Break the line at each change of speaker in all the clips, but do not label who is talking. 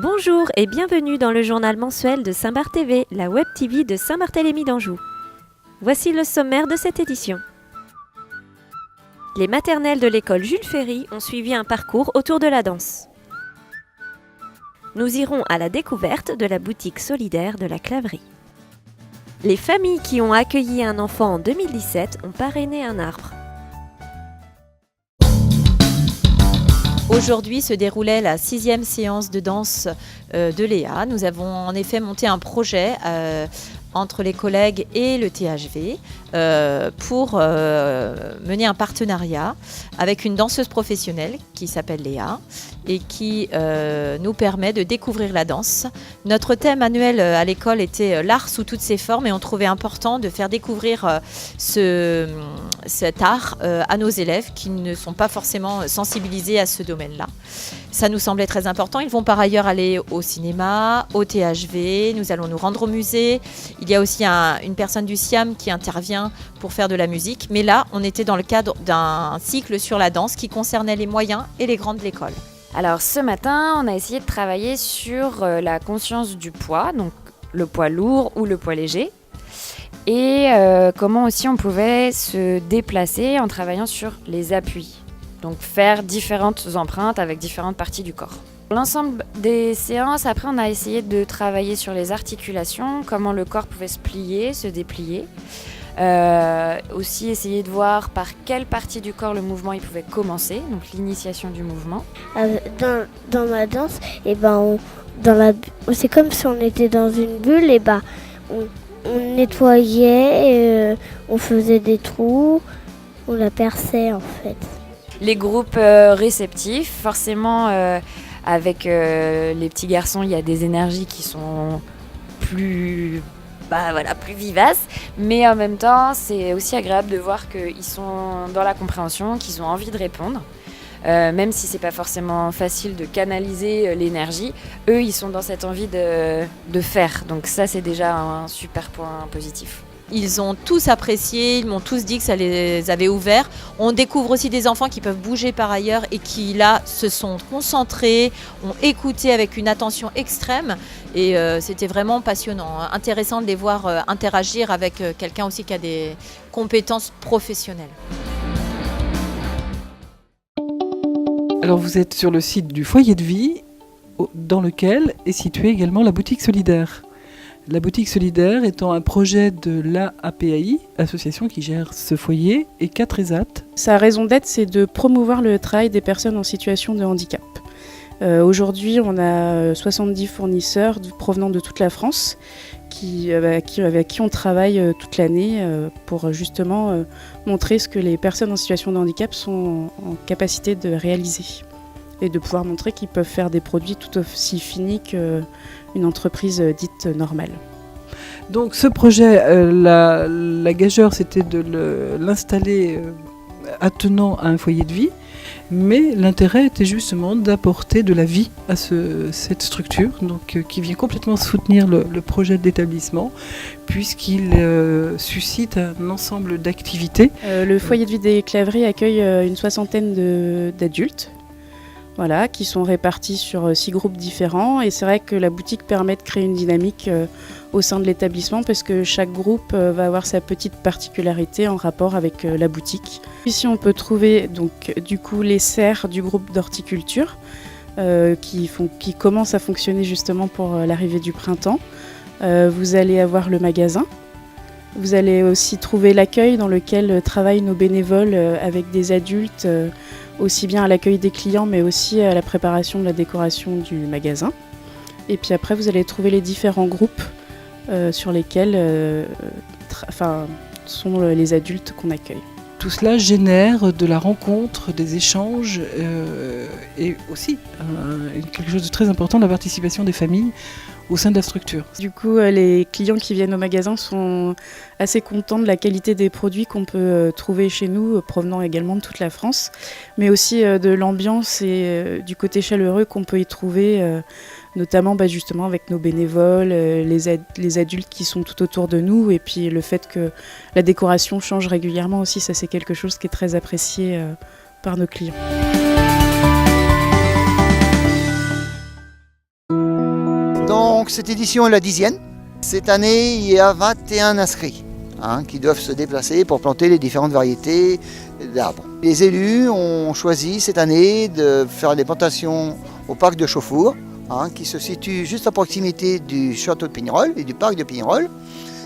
Bonjour et bienvenue dans le journal mensuel de Saint-Barth TV, la web TV de Saint-Barthélemy d'Anjou. Voici le sommaire de cette édition. Les maternelles de l'école Jules Ferry ont suivi un parcours autour de la danse. Nous irons à la découverte de la boutique solidaire de la Claverie. Les familles qui ont accueilli un enfant en 2017 ont parrainé un arbre.
Aujourd'hui se déroulait la 6e séance de danse de Léa. Nous avons en effet monté un projet entre les collègues et le THV pour mener un partenariat avec une danseuse professionnelle qui s'appelle Léa et qui nous permet de découvrir la danse. Notre thème annuel à l'école était l'art sous toutes ses formes et on trouvait important de faire découvrir cet art à nos élèves qui ne sont pas forcément sensibilisés à ce domaine-là. Ça nous semblait très important. Ils vont par ailleurs aller au cinéma, au THV, nous allons nous rendre au musée. Il y a aussi une personne du SIAM qui intervient pour faire de la musique. Mais là, on était dans le cadre d'un cycle sur la danse qui concernait les moyens et les grands de l'école.
Alors ce matin, on a essayé de travailler sur la conscience du poids, donc le poids lourd ou le poids léger. Et comment aussi on pouvait se déplacer en travaillant sur les appuis. Donc faire différentes empreintes avec différentes parties du corps. Pour l'ensemble des séances, après on a essayé de travailler sur les articulations, comment le corps pouvait se plier, se déplier. Aussi essayer de voir par quelle partie du corps le mouvement il pouvait commencer, donc l'initiation du mouvement.
Dans ma danse, c'est comme si on était dans une bulle, on nettoyait, on faisait des trous, on la perçait en fait.
Les groupes réceptifs, forcément avec les petits garçons, il y a des énergies qui sont plus vivaces, mais en même temps, c'est aussi agréable de voir qu'ils sont dans la compréhension, qu'ils ont envie de répondre. Même si c'est pas forcément facile de canaliser l'énergie, eux, ils sont dans cette envie de faire. Donc ça, c'est déjà un super point positif.
Ils ont tous apprécié, ils m'ont tous dit que ça les avait ouverts. On découvre aussi des enfants qui peuvent bouger par ailleurs et qui là se sont concentrés, ont écouté avec une attention extrême et c'était vraiment passionnant, intéressant de les voir interagir avec quelqu'un aussi qui a des compétences professionnelles.
Alors vous êtes sur le site du foyer de vie dans lequel est située également la boutique solidaire. La boutique solidaire étant un projet de l'APAI, association qui gère ce foyer, et 4 ESAT.
Sa raison d'être, c'est de promouvoir le travail des personnes en situation de handicap. Aujourd'hui, on a 70 fournisseurs provenant de toute la France avec qui on travaille toute l'année pour justement montrer ce que les personnes en situation de handicap sont en capacité de réaliser et de pouvoir montrer qu'ils peuvent faire des produits tout aussi finis qu'une entreprise dite normale.
Donc ce projet, la gageure, c'était de l'installer attenant à un foyer de vie, mais l'intérêt était justement d'apporter de la vie à cette structure, donc, qui vient complètement soutenir le projet d'établissement, puisqu'il suscite un ensemble d'activités.
Le foyer de vie des Claveries accueille une soixantaine d'adultes. Voilà, qui sont répartis sur 6 groupes différents. Et c'est vrai que la boutique permet de créer une dynamique au sein de l'établissement parce que chaque groupe va avoir sa petite particularité en rapport avec la boutique. Ici, on peut trouver donc, du coup, les serres du groupe d'horticulture qui commencent à fonctionner justement pour l'arrivée du printemps. Vous allez avoir le magasin. Vous allez aussi trouver l'accueil dans lequel travaillent nos bénévoles avec des adultes, aussi bien à l'accueil des clients, mais aussi à la préparation de la décoration du magasin. Et puis après, vous allez trouver les différents groupes sur lesquels sont les adultes qu'on accueille.
Tout cela génère de la rencontre, des échanges et aussi quelque chose de très important, la participation des familles au sein de la structure.
Du coup, les clients qui viennent au magasin sont assez contents de la qualité des produits qu'on peut trouver chez nous, provenant également de toute la France, mais aussi de l'ambiance et du côté chaleureux qu'on peut y trouver, notamment justement avec nos bénévoles, les adultes qui sont tout autour de nous, et puis le fait que la décoration change régulièrement aussi, ça c'est quelque chose qui est très apprécié par nos clients.
Donc cette édition est la 10e. Cette année, il y a 21 inscrits qui doivent se déplacer pour planter les différentes variétés d'arbres. Les élus ont choisi cette année de faire des plantations au parc de Chauffour, qui se situe juste à proximité du château de Pignerol et du parc de Pignerol.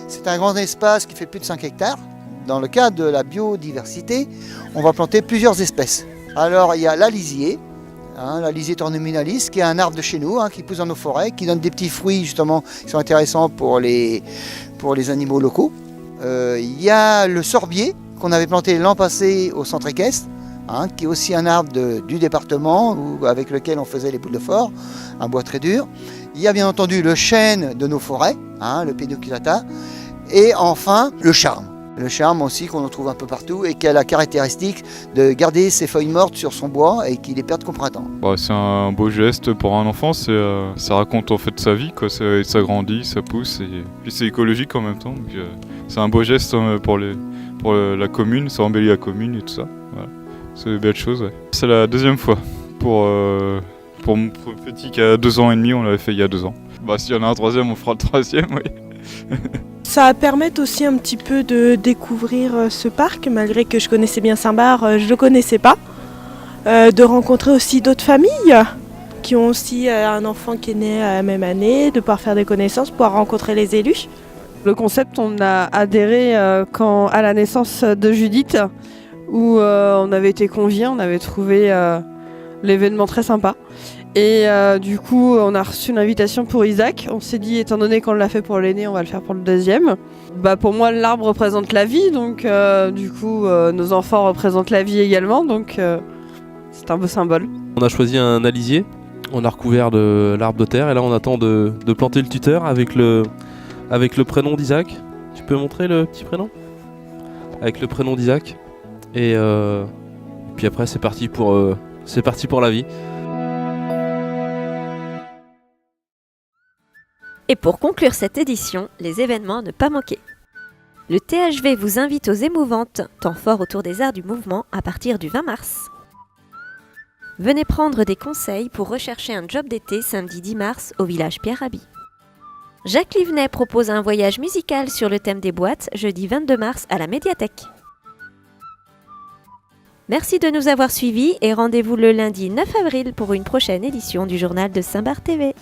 C'est un grand espace qui fait plus de 5 hectares. Dans le cadre de la biodiversité, on va planter plusieurs espèces. Alors il y a l'alisier, l'alisier torneminalis, qui est un arbre de chez nous, qui pousse dans nos forêts, qui donne des petits fruits justement qui sont intéressants pour les animaux locaux. Il y a le sorbier qu'on avait planté l'an passé au centre équestre, qui est aussi un arbre du département avec lequel on faisait les boules de fort, un bois très dur. Il y a bien entendu le chêne de nos forêts, le Pinoculata, et enfin le charme. Le charme aussi qu'on trouve un peu partout et qui a la caractéristique de garder ses feuilles mortes sur son bois et qu'il les perde qu'au printemps.
C'est un beau geste pour un enfant, ça raconte en fait sa vie, quoi. Ça grandit, ça pousse et puis c'est écologique en même temps. Donc, c'est un beau geste pour la commune, ça embellit la commune et tout ça. Voilà. C'est une belle chose. Ouais. C'est la 2e fois pour mon petit qui a 2 ans et demi, on l'avait fait il y a 2 ans. S'il y en a un 3e, on fera le 3e, oui.
Ça permet aussi un petit peu de découvrir ce parc, malgré que je connaissais bien Saint-Barth, je ne le connaissais pas. De rencontrer aussi d'autres familles qui ont aussi un enfant qui est né à la même année, de pouvoir faire des connaissances, pouvoir rencontrer les élus.
Le concept, on a adhéré à la naissance de Judith, où on avait été conviés, on avait trouvé l'événement très sympa. Et du coup, on a reçu une invitation pour Isaac. On s'est dit, étant donné qu'on l'a fait pour l'aîné, on va le faire pour le 2e. Pour moi, l'arbre représente la vie, donc du coup, nos enfants représentent la vie également, donc c'est un beau symbole.
On a choisi un alisier, on a recouvert de l'arbre de terre, et là on attend de planter le tuteur avec le prénom d'Isaac. Tu peux montrer le petit prénom ? Avec le prénom d'Isaac. Et puis après, c'est parti pour la vie.
Et pour conclure cette édition, les événements à ne pas manquer. Le THV vous invite aux émouvantes, temps fort autour des arts du mouvement à partir du 20 mars. Venez prendre des conseils pour rechercher un job d'été samedi 10 mars au village Pierre-Rabhi. Jacques Livenet propose un voyage musical sur le thème des boîtes jeudi 22 mars à la médiathèque. Merci de nous avoir suivis et rendez-vous le lundi 9 avril pour une prochaine édition du journal de Saint-Barth TV.